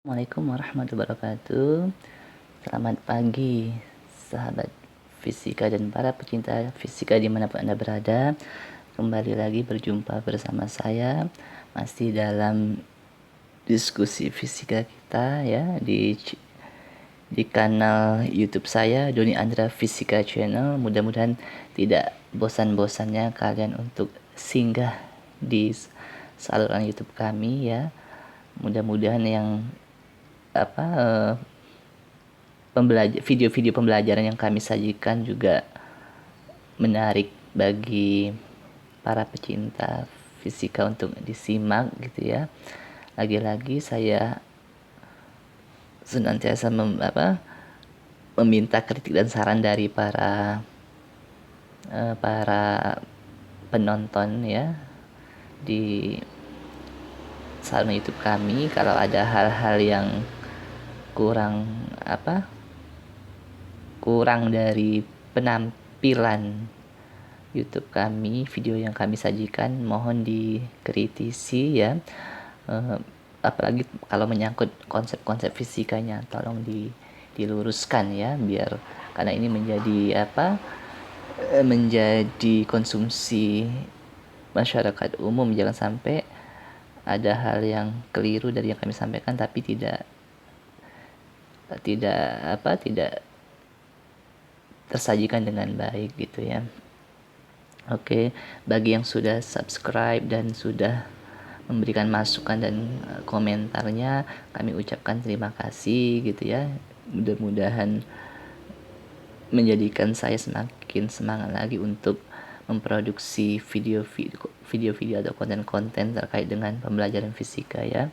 Assalamualaikum warahmatullahi wabarakatuh. Selamat pagi sahabat fisika dan para pecinta fisika dimanapun Anda berada. Kembali lagi berjumpa bersama saya masih dalam diskusi fisika kita ya di kanal YouTube saya Doni Andra Fisika Channel. Mudah-mudahan tidak bosan-bosannya kalian untuk singgah di saluran YouTube kami ya. Mudah-mudahan yang video-video pembelajaran yang kami sajikan juga menarik bagi para pecinta fisika untuk disimak gitu ya. Lagi-lagi saya senantiasa meminta kritik dan saran dari para penonton ya di saluran YouTube kami. Kalau ada hal-hal yang kurang dari penampilan YouTube kami, video yang kami sajikan mohon dikritisi ya. Apalagi kalau menyangkut konsep-konsep fisikanya tolong diluruskan ya, biar karena ini menjadi konsumsi masyarakat umum. Jangan sampai ada hal yang keliru dari yang kami sampaikan tapi tidak tersajikan dengan baik gitu ya. Oke, bagi yang sudah subscribe dan sudah memberikan masukan dan komentarnya, kami ucapkan terima kasih gitu ya. Mudah-mudahan menjadikan saya semakin semangat lagi untuk memproduksi video-video atau konten-konten terkait dengan pembelajaran fisika ya.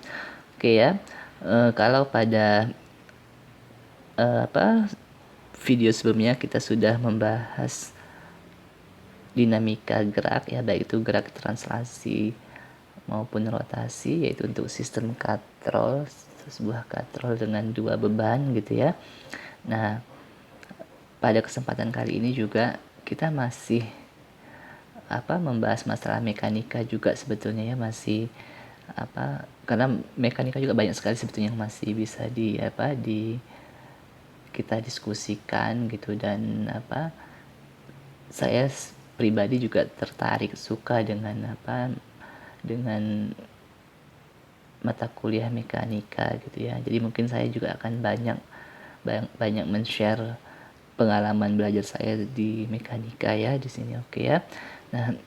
Oke ya. Kalau pada video sebelumnya kita sudah membahas dinamika gerak ya, baik itu gerak translasi maupun rotasi, yaitu untuk sistem katrol, sebuah katrol dengan dua beban gitu ya. Nah, pada kesempatan kali ini juga kita masih membahas masalah mekanika juga sebetulnya ya, masih karena mekanika juga banyak sekali sebetulnya yang masih bisa kita diskusikan gitu. Dan saya pribadi juga tertarik, suka dengan dengan mata kuliah mekanika gitu ya. Jadi mungkin saya juga akan banyak men-share pengalaman belajar saya di mekanika ya di sini. Oke ya. Nah,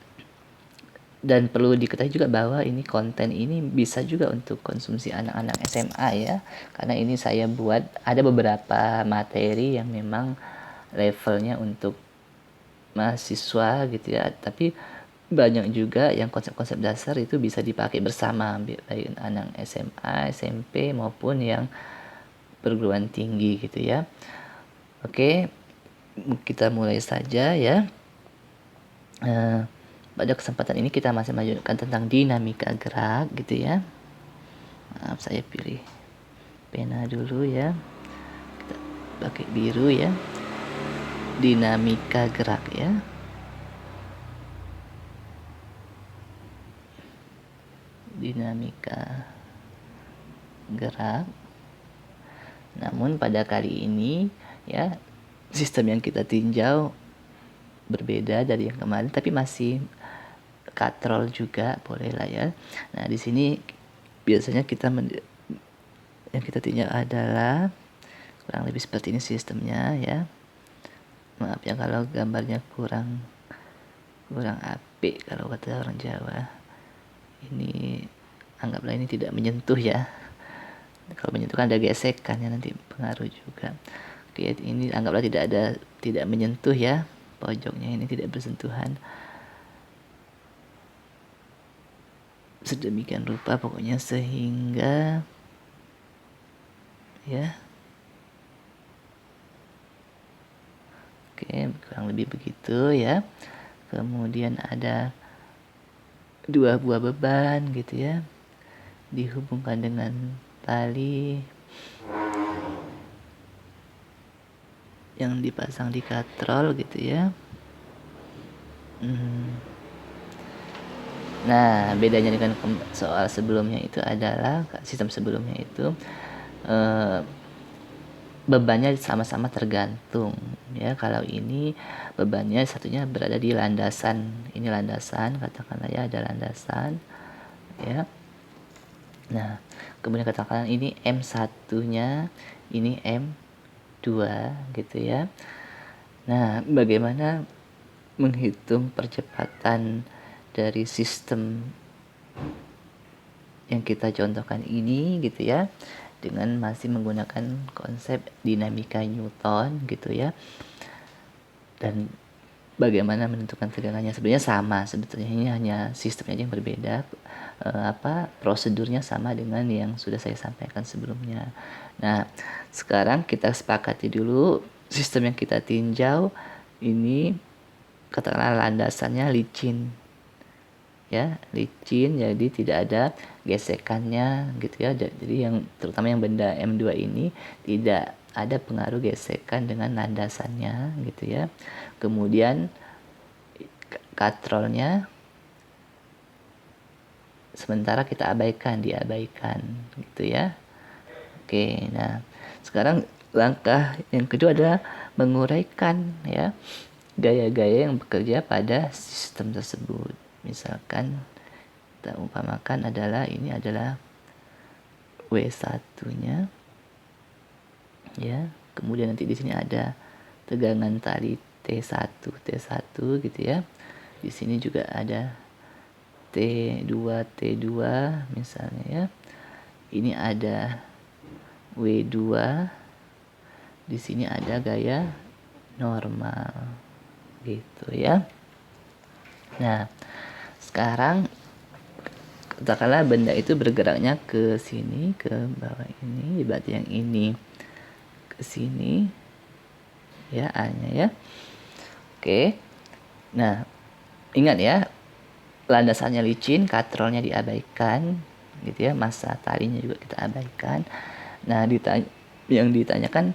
dan perlu diketahui juga bahwa ini konten ini bisa juga untuk konsumsi anak-anak SMA ya, karena ini saya buat ada beberapa materi yang memang levelnya untuk mahasiswa gitu ya, tapi banyak juga yang konsep-konsep dasar itu bisa dipakai bersama baik anak SMA, SMP maupun yang perguruan tinggi gitu ya. Oke, kita mulai saja ya. Pada kesempatan ini kita masih melanjutkan tentang dinamika gerak gitu ya. Maaf, saya pilih pena dulu ya. Kita pakai biru ya. Dinamika gerak ya. Dinamika gerak. Namun pada kali ini ya, sistem yang kita tinjau berbeda dari yang kemarin, tapi masih katrol juga boleh lah ya. Nah, di sini biasanya yang kita tinjau adalah kurang lebih seperti ini sistemnya ya. Maaf ya kalau gambarnya kurang apik kalau kata orang Jawa. Ini anggaplah ini tidak menyentuh ya. Kalau menyentuh kan ada gesekan ya, nanti pengaruh juga. Oke, ini anggaplah tidak menyentuh ya. Pojoknya ini tidak bersentuhan. Sedemikian rupa pokoknya sehingga ya, oke, kurang lebih begitu ya. Kemudian ada dua buah beban gitu ya, dihubungkan dengan tali yang dipasang di katrol gitu ya. Nah, bedanya dengan soal sebelumnya itu adalah sistem sebelumnya itu bebannya sama-sama tergantung ya. Kalau ini bebannya satunya berada di landasan, ini landasan, katakanlah ya, ada landasan ya. Nah kemudian katakan ini M1 nya, ini M2 gitu ya. Nah bagaimana menghitung percepatan dari sistem yang kita contohkan ini gitu ya, dengan masih menggunakan konsep dinamika Newton gitu ya. Dan bagaimana menentukan tegangannya sebenarnya sama, sebetulnya ini hanya sistemnya aja yang berbeda, prosedurnya sama dengan yang sudah saya sampaikan sebelumnya. Nah sekarang kita sepakati dulu sistem yang kita tinjau ini, katakanlah landasannya licin ya, licin, jadi tidak ada gesekannya gitu ya. Jadi yang terutama yang benda M2 ini tidak ada pengaruh gesekan dengan landasannya gitu ya. Kemudian katrolnya sementara kita diabaikan gitu ya. Oke, nah sekarang langkah yang kedua adalah menguraikan ya gaya-gaya yang bekerja pada sistem tersebut. Misalkan kita umpamakan adalah ini adalah W1-nya ya. Kemudian nanti di sini ada tegangan tali T1 gitu ya. Di sini juga ada T2 misalnya ya. Ini ada W2. Di sini ada gaya normal gitu ya. Nah, sekarang katakanlah benda itu bergeraknya ke sini, ke bawah ini, berarti yang ini ke sini ya, A-nya ya. Oke. Nah, ingat ya, landasannya licin, katrolnya diabaikan gitu ya, massa talinya juga kita abaikan. Nah, yang ditanyakan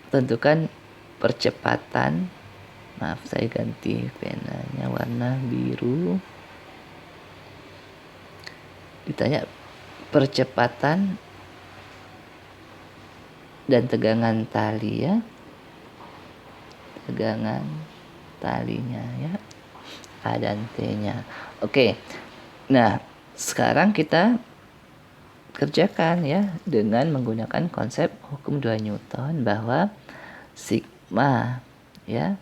tentukan percepatan. Maaf, saya ganti penanya warna biru. Ditanya percepatan dan tegangan tali ya, tegangan talinya ya, A dan T-nya. Oke. Nah, sekarang kita kerjakan ya dengan menggunakan konsep hukum 2 Newton bahwa sigma ya,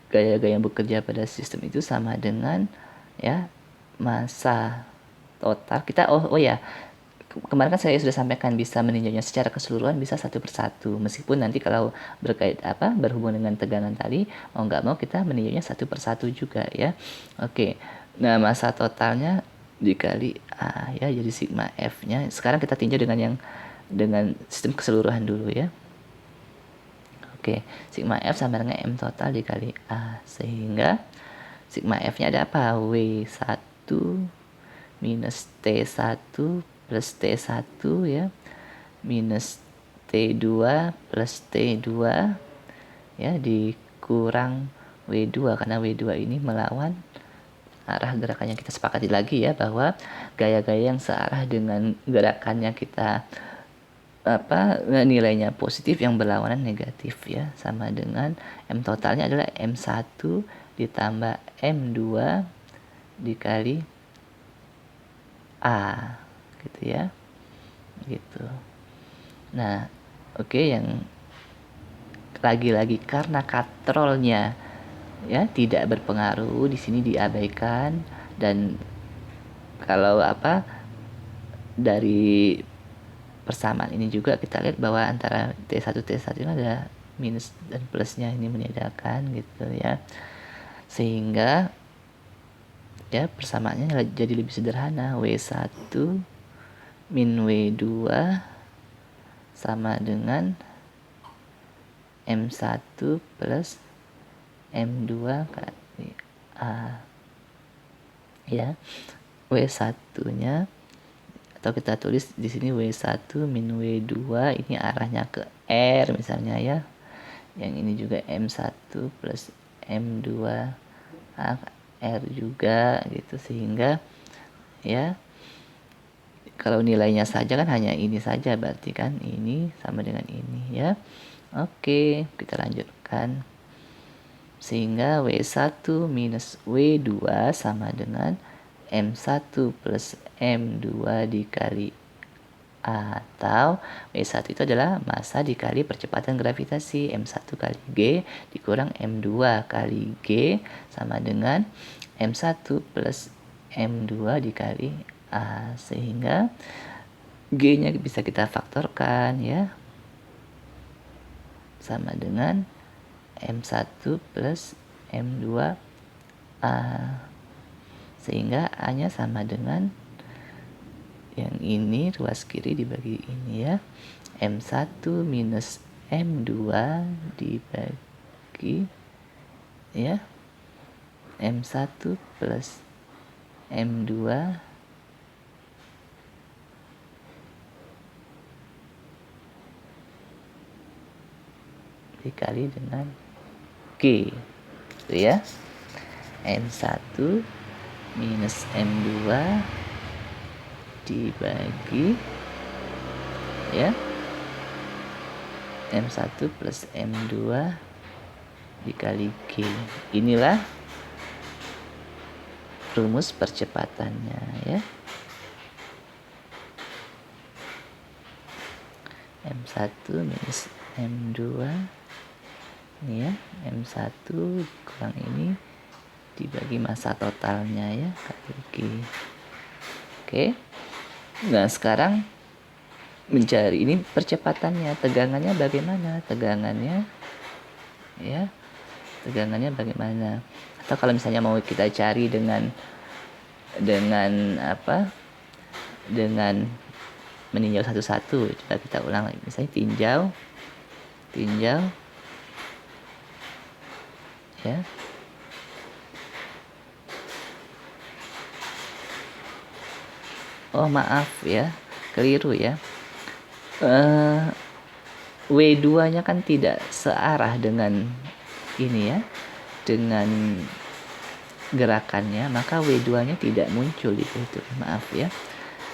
gaya-gaya yang bekerja pada sistem itu sama dengan ya massa total kita. Oh ya, kemarin kan saya sudah sampaikan bisa meninjaunya secara keseluruhan, bisa satu persatu, meskipun nanti kalau berhubungan dengan tegangan tali, mau nggak mau kita meninjaunya satu persatu juga ya. Oke, nah massa totalnya dikali A ya, jadi sigma F nya sekarang kita tinjau dengan sistem keseluruhan dulu ya. Oke, sigma F sama dengan M total dikali A, sehingga sigma F nya ada apa? W1 minus T1 plus T1 ya, minus T2 plus T2 ya, dikurang W2, karena W2 ini melawan arah gerakannya. Kita sepakati lagi ya bahwa gaya-gaya yang searah dengan gerakannya kita nilainya positif, yang berlawanan negatif ya, sama dengan M totalnya adalah M1 ditambah M2 dikali A gitu ya, gitu. Nah oke, yang lagi-lagi karena katrolnya ya tidak berpengaruh, di sini diabaikan. Dan kalau dari persamaan ini juga kita lihat bahwa antara T1 ini ada minus dan plusnya, ini meniadakan gitu ya, sehingga ya persamaannya jadi lebih sederhana. W1 min W2 sama dengan M1 plus M2 kali A ya. W1 nya atau kita tulis di sini W1 min W2, ini arahnya ke R misalnya ya. Yang ini juga M1 plus M2 R juga gitu, sehingga ya Kalau nilainya saja kan hanya ini saja, berarti kan ini sama dengan ini ya. Oke, kita lanjutkan. Sehingga W1 minus W2 sama dengan M1 plus M2 dikali A, atau W1 itu adalah massa dikali percepatan gravitasi, M1 kali G dikurang M2 kali G sama dengan M1 plus M2 dikali A, sehingga G-nya bisa kita faktorkan ya, sama dengan M1 plus M2 A, sehingga A-nya sama dengan yang ini, ruas kiri dibagi ini ya, M1 minus M2 dibagi ya M1 plus M2 dikali dengan G itu ya, M1 minus M2 dibagi ya M1 plus M2 dikali G. Inilah rumus percepatannya ya. M1 minus M2 ini ya, M1 kurang ini dibagi massa totalnya ya kali G. Oke. Nah, sekarang mencari ini percepatannya, tegangannya bagaimana? Tegangannya ya. Tegangannya bagaimana? Atau kalau misalnya mau kita cari dengan apa? Dengan meninjau satu-satu, coba kita ulang lagi. Misalnya tinjau ya. Oh maaf ya, keliru ya. W2-nya kan tidak searah dengan ini ya, dengan gerakannya, maka W2-nya tidak muncul itu. Maaf ya.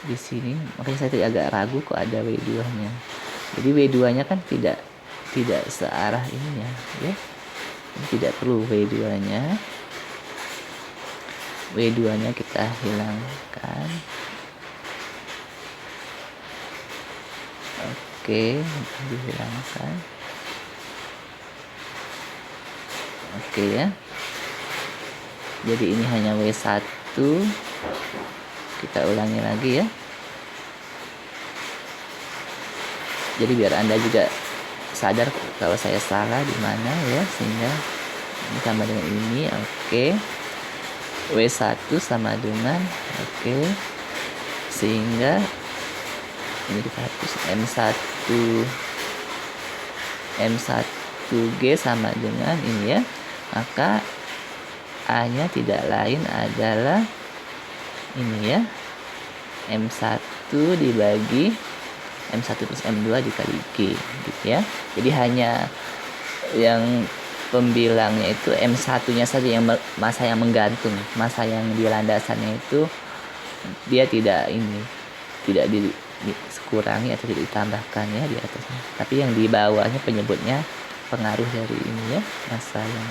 Di sini makanya saya agak ragu kok ada W2-nya. Jadi W2-nya kan tidak searah ininya ya. Tidak perlu W2-nya. W2-nya kita hilangkan. Oke, dihilangkan. Oke ya. Jadi ini hanya W1. Kita ulangi lagi ya. Jadi biar Anda juga sadar kalau saya salah di mana ya, sehingga ini sama dengan ini. Oke. W1 sama dengan sehingga ini kita hapus M1G sama dengan ini ya, maka A-nya tidak lain adalah ini ya, M1 dibagi M1 plus M2 dikali G gitu ya. Jadi hanya yang pembilangnya itu M1-nya saja yang massa yang menggantung, massa yang di landasannya itu dia tidak dikurangi atau tidak ditambahkan ya di atasnya, tapi yang di bawahnya penyebutnya pengaruh dari ini ya, massa yang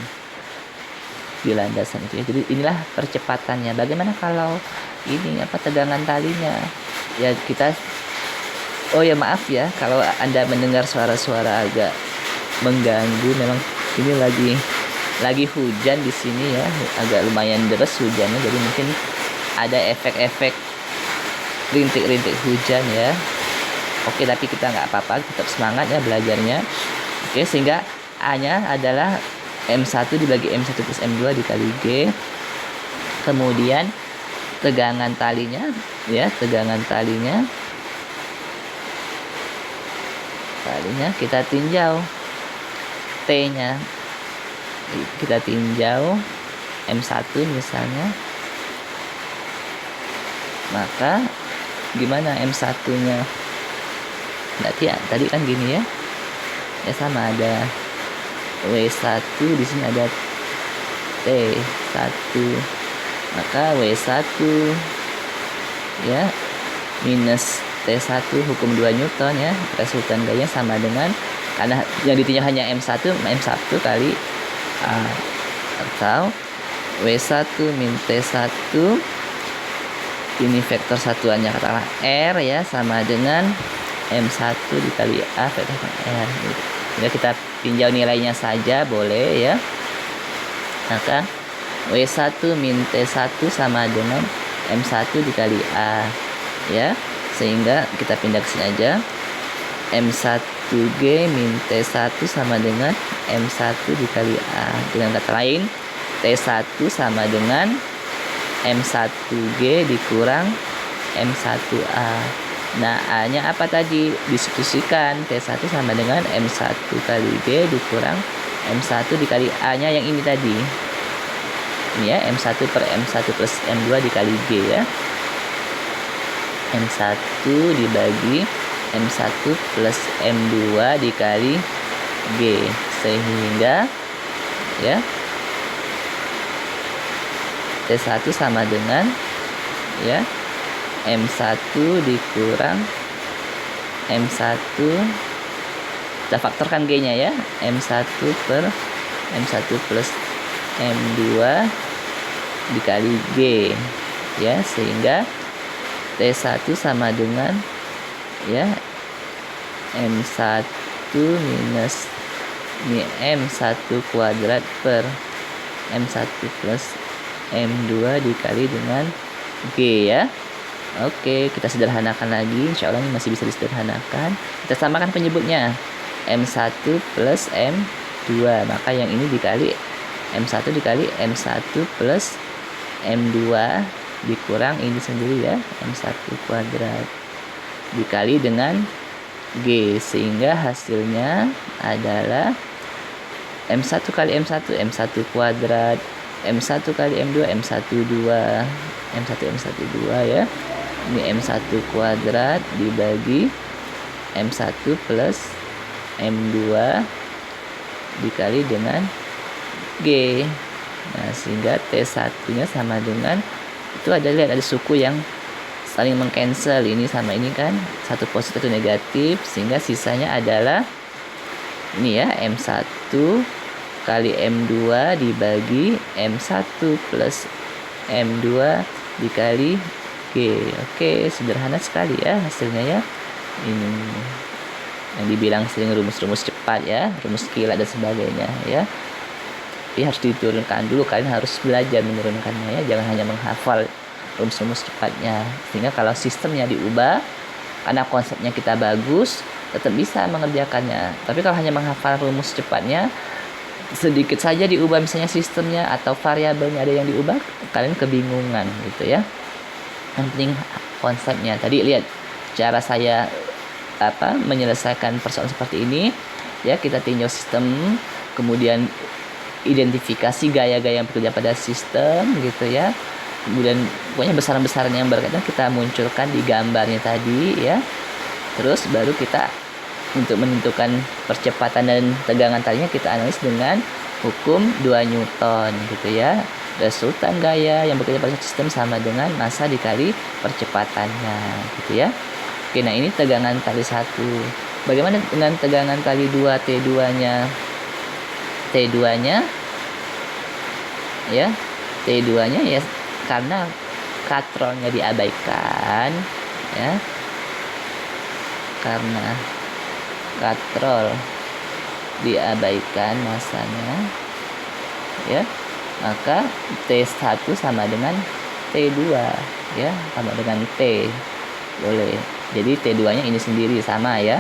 di landasan itu ya. Jadi inilah percepatannya. Bagaimana kalau ini tegangan talinya ya, kita maaf ya kalau Anda mendengar suara-suara agak mengganggu, memang ini lagi hujan di sini ya, agak lumayan deras hujannya, jadi mungkin ada efek-efek rintik-rintik hujan ya. Oke, tapi kita nggak apa-apa, tetap semangat ya belajarnya. Oke, sehingga A-nya adalah M1 dibagi M1 plus M2 dikali G. Kemudian tegangan talinya kita tinjau, T-nya kita tinjau M1 misalnya, maka gimana M1-nya? Berarti ya, tadi kan gini ya. Ya sama, ada W1, di sini ada T1. Maka W1 ya minus T1 hukum 2 Newton ya. Resultan gayanya sama dengan, karena yang ditinjau hanya M1 kali A, atau W1 min T1 ini vektor satuannya katakanlah R ya, sama dengan M1 dikali A vektor R. Ya, kita tinjau nilainya saja boleh ya. Maka W1 min T1 sama dengan M1 dikali A ya, sehingga kita pindah ke sini aja. M1G min T1 sama dengan M1 dikali A. Dengan kata lain, T1 sama dengan M1G dikurang M1A. Nah, A-nya apa tadi? Disubstitusikan. T1 sama dengan M1 kali G dikurang M1 dikali A-nya yang ini tadi. Ini ya, M1 per M1 plus M2 dikali G ya. M1 dibagi M1 plus M2 dikali G, sehingga ya T1 sama dengan ya M1 dikurang M1, kita faktorkan G-nya ya, M1 per M1 plus M2 dikali G ya, sehingga T1 sama dengan ya M1 minus ini M1 kuadrat per M1 plus M2 dikali dengan G ya. Oke, kita sederhanakan lagi. Insya Allah ini masih bisa disederhanakan. Kita samakan penyebutnya, M1 plus M2. Maka yang ini dikali M1 dikali M1 plus M2 dikurang ini sendiri ya, M1 kuadrat dikali dengan G, sehingga hasilnya adalah M1 kali M1 kuadrat, M1 kali M2 M1 2 ya. Ini M1 kuadrat dibagi M1 plus M2 dikali dengan G. Nah, sehingga T1-nya sama dengan, itu lihat ada suku yang saling mengcancel, ini sama ini kan, satu positif satu negatif, sehingga sisanya adalah ini ya, M1 kali M2 dibagi M1 plus M2 dikali G. Oke, sederhana sekali ya hasilnya ya. Ini yang dibilang sering rumus-rumus cepat ya, rumus kilat dan sebagainya ya. Tapi harus diturunkan dulu, kalian harus belajar menurunkannya ya, jangan hanya menghafal rumus-rumus cepatnya. Sehingga kalau sistemnya diubah, karena konsepnya kita bagus, tetap bisa mengerjakannya. Tapi kalau hanya menghafal rumus cepatnya, sedikit saja diubah misalnya sistemnya atau variabelnya ada yang diubah, kalian kebingungan gitu ya. Yang penting konsepnya. Tadi lihat cara saya menyelesaikan persoalan seperti ini ya, kita tinjau sistem, kemudian identifikasi gaya-gaya yang bekerja pada sistem gitu ya, kemudian pokoknya besaran-besaran yang berkaitan kita munculkan di gambarnya tadi ya. Terus baru kita untuk menentukan percepatan dan tegangan tadinya kita analis dengan hukum 2 Newton gitu ya. Resultan gaya yang bekerja pada sistem sama dengan massa dikali percepatannya gitu ya. Oke, nah ini tegangan tali 1. Bagaimana dengan tegangan tali 2 T2-nya? T2-nya ya, T2-nya ya karena katronnya diabaikan ya. Karena katrol diabaikan masanya ya, maka T1 sama dengan T2 ya, sama dengan T. Boleh. Jadi T2-nya ini sendiri sama ya.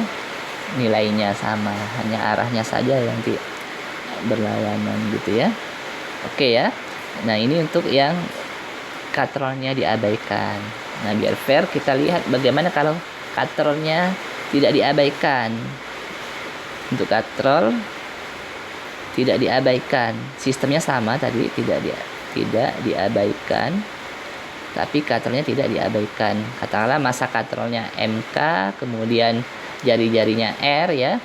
Nilainya sama, hanya arahnya saja yang berlawanan gitu ya. Oke ya. Nah, ini untuk yang katronnya diabaikan. Nah, biar fair kita lihat bagaimana kalau katronnya tidak diabaikan. Untuk katrol tidak diabaikan, sistemnya sama tadi, tidak diabaikan, tapi katrolnya tidak diabaikan. Katakanlah massa katrolnya MK, kemudian jari-jarinya R ya.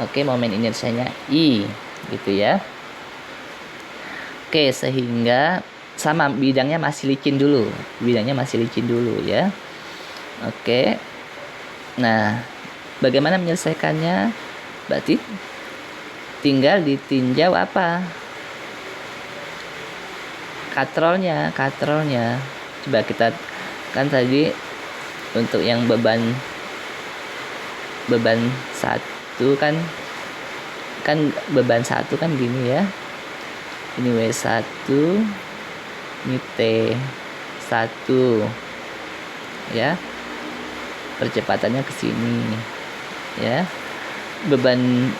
Oke, momen inersianya I gitu ya. Oke, sehingga sama bidangnya masih licin dulu ya. Oke. Nah, bagaimana menyelesaikannya? Berarti tinggal ditinjau apa? Katrolnya. Coba kita kan tadi untuk yang beban satu kan beban satu kan gini ya. Ini W1, ini T1 ya. Percepatannya ke sini ya. Beban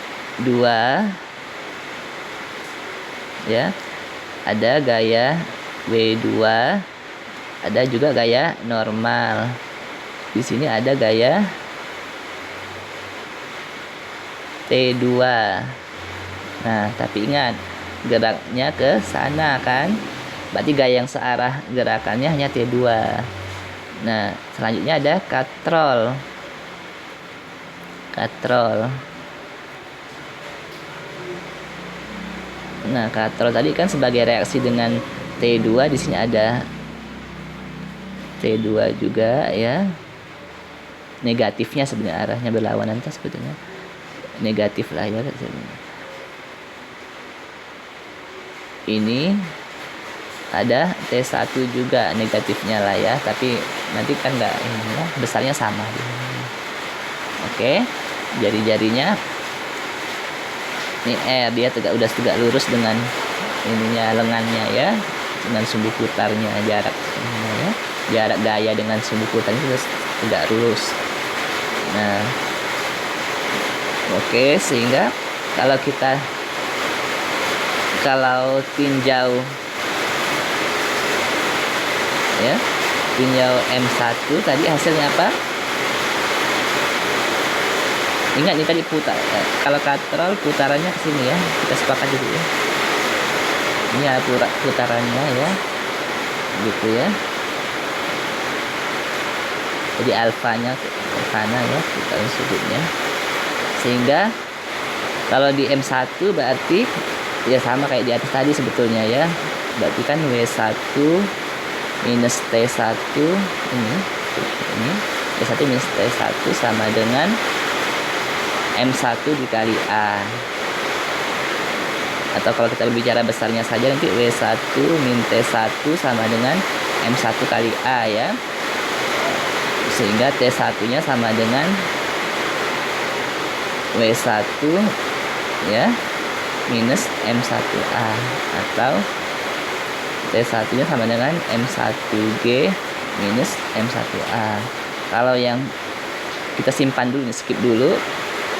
2 ya. Ada gaya W2, ada juga gaya normal. Di sini ada gaya T2. Nah, tapi ingat geraknya ke sana kan? Berarti gaya yang searah gerakannya hanya T2. Nah, selanjutnya ada katrol. Nah, katrol tadi kan sebagai reaksi dengan T2, di sini ada T2 juga ya. Negatifnya sebenarnya arahnya berlawanan sebetulnya. Negatif lah ya. Ini ada T1 juga negatifnya lah ya, tapi nanti kan enggak ini ya, besarnya sama. Oke, jari-jarinya ini dia udah tegak lurus dengan ininya, lengannya ya, dengan sumbu putarnya, jarak ya, jarak gaya dengan sumbu putar itu sudah tegak lurus. Nah, oke, sehingga kalau tinjau ya, tinjau M1 tadi hasilnya apa? Ingat nih tadi kalau katrol putarannya ke sini ya, kita sepakat dulu ya. Ini ada putarannya ya, gitu ya. Jadi alfanya ke kanan ya, putaran sudutnya. Sehingga kalau di M1 berarti ya sama kayak di atas tadi sebetulnya ya. Berarti kan W1 minus T1 ini W1 minus T1 sama dengan M1 dikali A. Atau kalau kita berbicara besarnya saja nanti W1 min T1 sama dengan M1 kali A ya. Sehingga T1 nya sama dengan W1 ya minus M1A, atau T1 nya sama dengan M1G minus M1A. Kalau yang kita simpan dulu, skip dulu,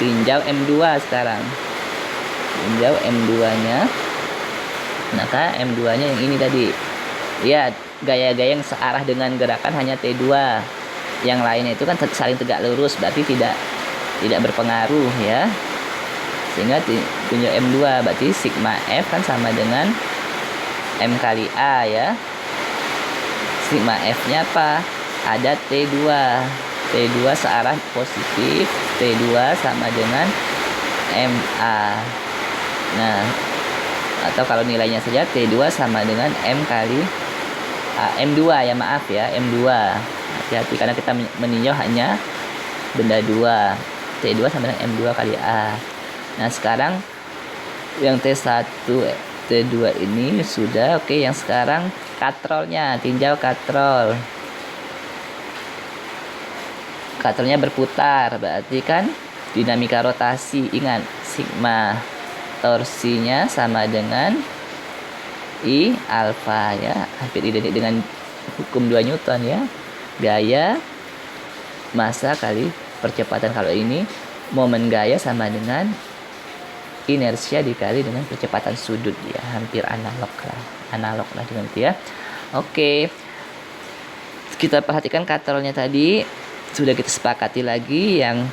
tinjau M2 sekarang. Tinjau M2 nya, maka M2 nya yang ini tadi ya, gaya-gaya yang searah dengan gerakan hanya T2. Yang lainnya itu kan saling tegak lurus, berarti tidak berpengaruh ya. Sehingga tinjau M2 berarti sigma F kan sama dengan M kali A ya. Sigma F nya apa? Ada T2 searah positif, T2 sama dengan MA. Nah, atau kalau nilainya saja T2 sama dengan M kali M2 ya, maaf ya, M2. Hati-hati karena kita meninjau hanya benda 2. T2 sama dengan M2 kali A. Nah, sekarang yang T1, T2 ini sudah oke. Yang sekarang katrolnya, tinjau katrol. Katrolnya berputar, berarti kan dinamika rotasi. Ingat, sigma torsinya sama dengan I alfa ya, hampir identik dengan hukum 2 Newton ya. Gaya massa kali percepatan. Kalau ini momen gaya sama dengan inersia dikali dengan percepatan sudut ya, hampir analog lah dengan itu ya. Oke, kita perhatikan katrolnya tadi sudah kita sepakati lagi, yang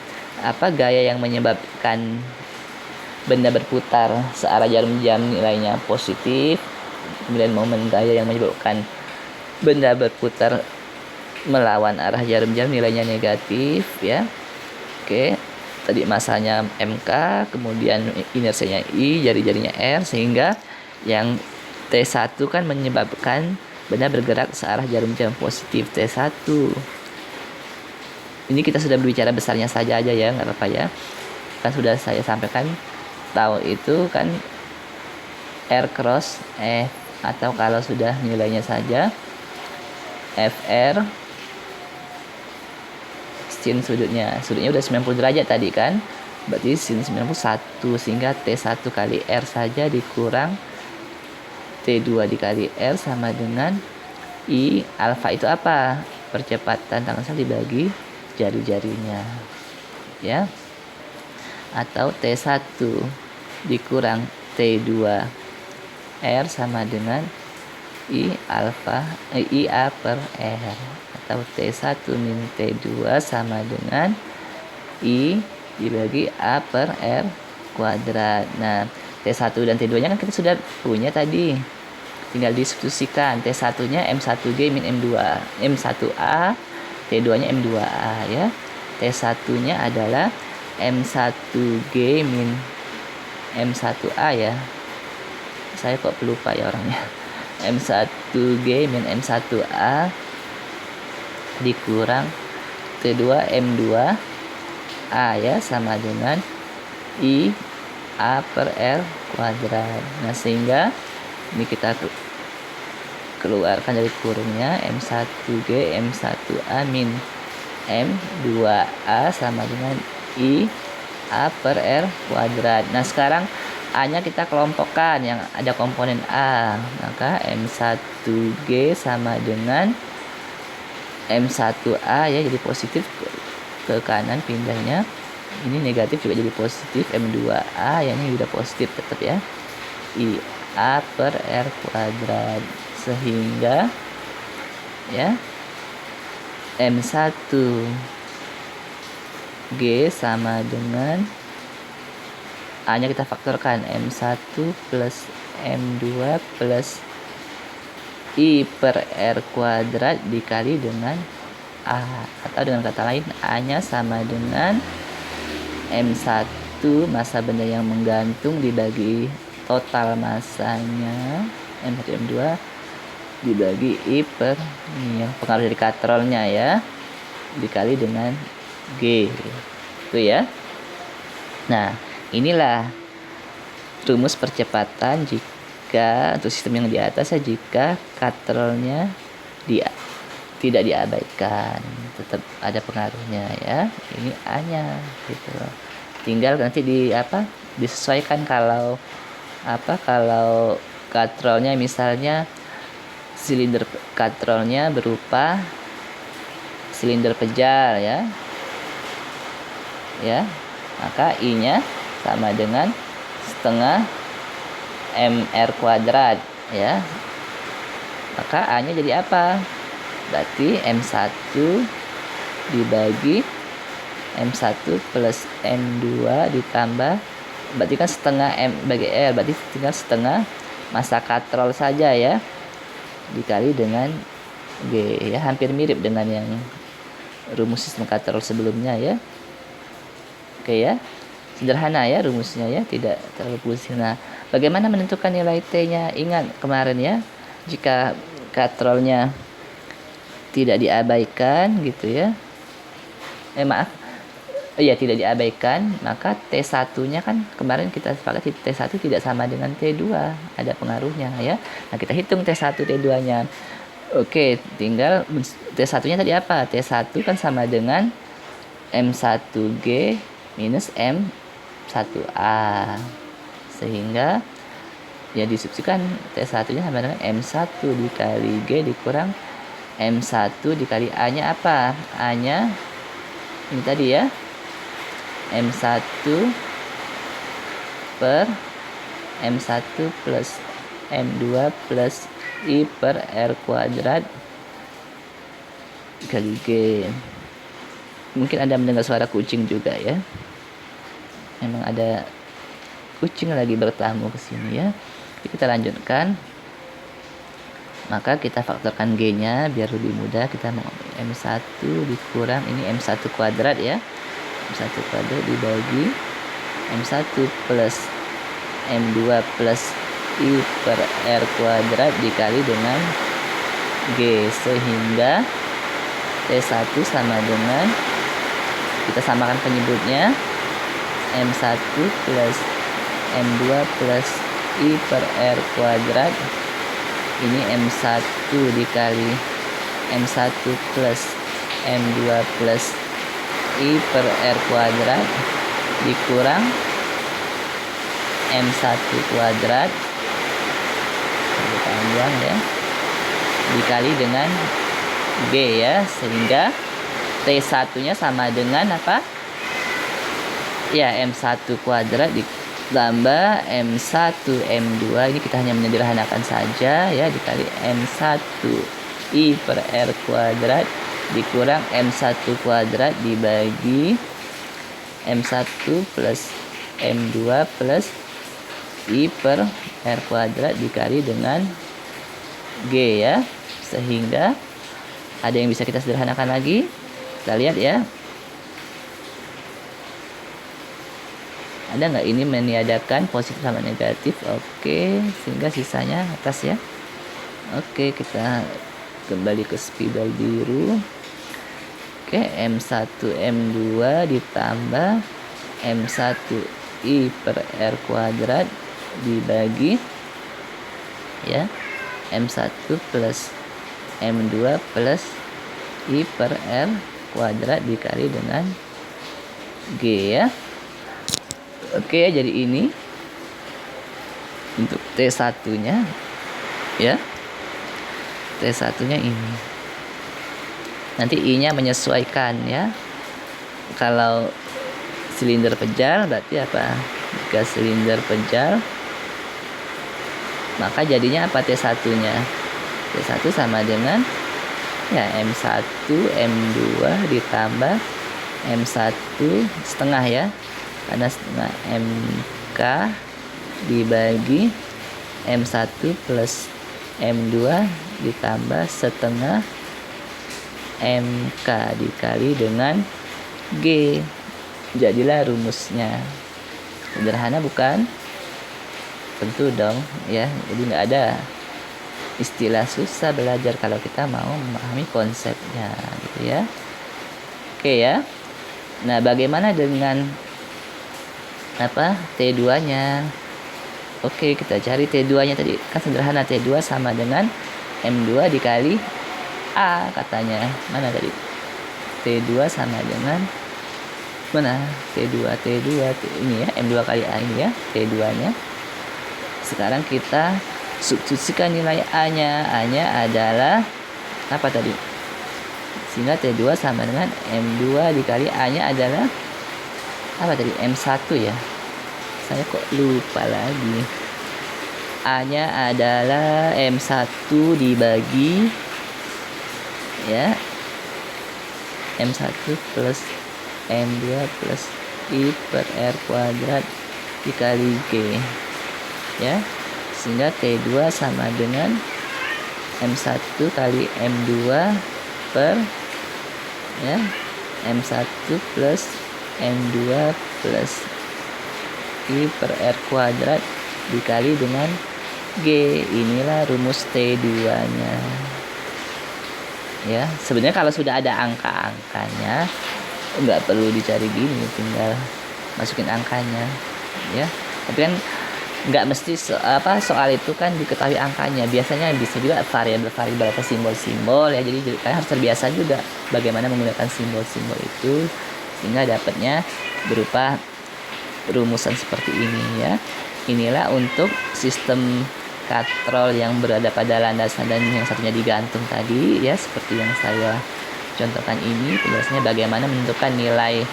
apa, gaya yang menyebabkan benda berputar searah jarum jam nilainya positif, kemudian momen gaya yang menyebabkan benda berputar melawan arah jarum jam nilainya negatif ya. Oke, tadi masanya MK, kemudian inersianya I, jari-jarinya R, sehingga yang T1 kan menyebabkan benda bergerak searah jarum jam positif T1. Ini kita sudah berbicara besarnya saja aja ya, nggak apa-apa ya. Kan sudah saya sampaikan, tahu itu kan R cross F, atau kalau sudah nilainya saja FR sin sudutnya udah 90 derajat tadi kan, berarti sin 91, sehingga T1 kali R saja dikurang T2 dikali R sama dengan I. Alfa itu apa? Percepatan tangan saya dibagi jari-jarinya ya, atau T1 dikurang T2 R sama dengan I A per R, atau T1 min T2 sama dengan I dibagi A per R kuadrat. Nah, T1 dan T2 nya kan kita sudah punya tadi, tinggal disubstitusikan. T1 nya M1G min M2A, T2 nya M2A ya. T1 nya adalah M1G min M1A ya, saya kok pelupa ya orangnya. M1G min M1A dikurang T2 M2A ya, sama dengan I A per R kuadrat. Nah, sehingga ini kita keluarkan dari kurungnya, M1G M1A min M2A sama dengan I A per R kuadrat. Nah, sekarang A-nya kita kelompokkan yang ada komponen A, maka M1G sama dengan M1A ya, jadi positif ke kanan pindahnya, ini negatif juga jadi positif, M2A yang ini udah positif tetap ya, I A per R kuadrat, sehingga ya M1G sama dengan A-nya kita faktorkan, M1 plus M2 plus I per R kuadrat dikali dengan A, atau dengan kata lain A-nya sama dengan M1 massa benda yang menggantung dibagi total massanya M1 M2 dibagi I per ini yang pengaruh dari katrolnya ya, dikali dengan G itu ya. Nah, inilah rumus percepatan jika untuk sistem yang di atas ya, jika katrolnya tidak diabaikan, tetap ada pengaruhnya ya. Ini A-nya gitu. Tinggal nanti disesuaikan kalau katrolnya misalnya silinder katrolnya berupa silinder pejar ya, maka I-nya sama dengan setengah MR kuadrat ya, maka A-nya jadi apa? Berarti M1 dibagi M1 plus M2 ditambah, berarti kan setengah M bagi R, berarti tinggal setengah massa katrol saja ya, dikali dengan G ya, hampir mirip dengan yang rumus sistem katrol sebelumnya ya. Oke ya, sederhana ya rumusnya ya, tidak terlalu pusing. Nah, bagaimana menentukan nilai T-nya? Ingat kemarin ya, jika katrolnya tidak diabaikan gitu ya, tidak diabaikan, maka T1-nya kan kemarin kita sepakati T1 tidak sama dengan T2, ada pengaruhnya ya. Nah, kita hitung T1 T2-nya. Oke, tinggal T1-nya tadi apa? T1 kan sama dengan M1G minus M1A, sehingga ya disubstitusikan T1-nya sama dengan M1 dikali G dikurang M1 dikali A-nya apa? A-nya ini tadi ya, M1 per M1 plus M2 plus I per R kuadrat dikali G. Mungkin Anda mendengar suara kucing juga ya, memang ada kucing lagi bertamu ke sini ya. Jadi kita lanjutkan, maka kita faktorkan G-nya biar lebih mudah. Kita mau M1 dikurang ini M1 kuadrat ya, M1 kuadrat dibagi M1 plus M2 plus I per R kuadrat dikali dengan G, sehingga T1 sama dengan kita samakan penyebutnya. M1 plus M2 plus I per R kuadrat. Ini M1 dikali M1 plus M2 plus I per R kuadrat dikurang M1 kuadrat panjang ya, dikali dengan G ya, sehingga T1 nya sama dengan apa ya, M1 kuadrat ditambah M1 M2, ini kita hanya menyederhanakan saja ya, dikali M1 I per R kuadrat dikurang M1 kuadrat dibagi M1 plus M2 plus I per R kuadrat dikali dengan G ya, sehingga ada yang bisa kita sederhanakan lagi. Kita lihat ya, ada nggak ini meniadakan positif sama negatif. Oke, sehingga sisanya atas ya. Oke, kita kembali ke spidol biru. Oke, M1 M2 ditambah M1 I per R kuadrat dibagi ya M1 plus M2 plus I per R kuadrat dikali dengan G ya. Oke, jadi ini untuk T1 nya ya, T1 nya ini nanti I nya menyesuaikan ya. Kalau silinder pejal berarti apa, jika silinder pejal maka jadinya apa, T1 nya T1 sama dengan ya M1 M2 ditambah M1 setengah ya, karena setengah MK dibagi M1 plus M2 ditambah setengah MK dikali dengan G. Jadilah rumusnya. Sederhana bukan? Tentu dong ya. Jadi nggak ada istilah susah belajar kalau kita mau memahami konsepnya gitu ya. Oke ya. Nah, bagaimana dengan apa T2 nya? Oke, kita cari T2 nya tadi. Kan sederhana, T2 sama dengan M2 dikali A katanya. Mana tadi? T2 sama dengan mana? T2 ini ya, M2 kali A ini ya, T2 nya. Sekarang kita substitusikan nilai A nya. A nya adalah apa tadi? Sehingga T2 sama dengan M2 dikali A nya adalah apa tadi? M1 ya. Saya kok lupa lagi. A nya adalah M1 dibagi ya M1 plus M2 plus I per R kuadrat dikali G ya, sehingga T2 sama dengan M1 kali M2 per ya M1 plus M2 plus I per R kuadrat dikali dengan G. Inilah rumus T2 nya ya. Sebenarnya kalau sudah ada angka-angkanya nggak perlu dicari gini, tinggal masukin angkanya ya. Tapi kan nggak mesti soal itu kan diketahui angkanya, biasanya bisa juga variabel-variabel atau simbol-simbol ya. Jadi kalian harus terbiasa juga bagaimana menggunakan simbol-simbol itu sehingga dapatnya berupa rumusan seperti ini ya. Inilah untuk sistem katrol yang berada pada landasan dan yang satunya digantung tadi ya, seperti yang saya contohkan ini. Penjelasannya bagaimana menentukan nilai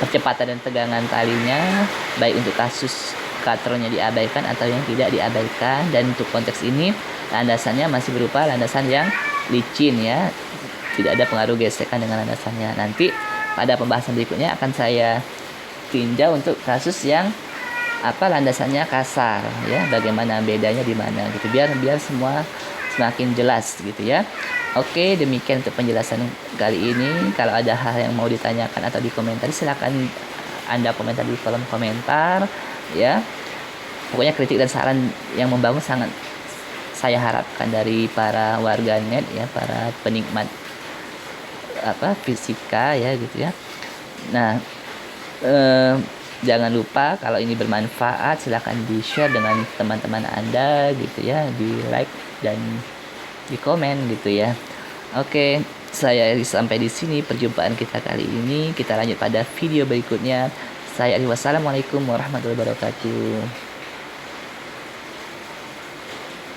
percepatan dan tegangan talinya, baik untuk kasus katrolnya diabaikan atau yang tidak diabaikan. Dan untuk konteks ini landasannya masih berupa landasan yang licin ya, tidak ada pengaruh gesekan dengan landasannya. Nanti pada pembahasan berikutnya akan saya tinjau untuk kasus yang landasannya kasar ya, bagaimana bedanya di mana gitu, biar semua semakin jelas gitu ya. Oke, demikian untuk penjelasan kali ini. Kalau ada hal yang mau ditanyakan atau dikomentari, silakan Anda komentar di kolom komentar ya. Pokoknya kritik dan saran yang membangun sangat saya harapkan dari para warganet ya, para penikmat fisika ya gitu ya. Nah, jangan lupa kalau ini bermanfaat silahkan di-share dengan teman-teman Anda gitu ya, di-like dan di komen gitu ya. Oke, saya sampai di sini perjumpaan kita kali ini. Kita lanjut pada video berikutnya. Saya Wassalamualaikum warahmatullahi wabarakatuh.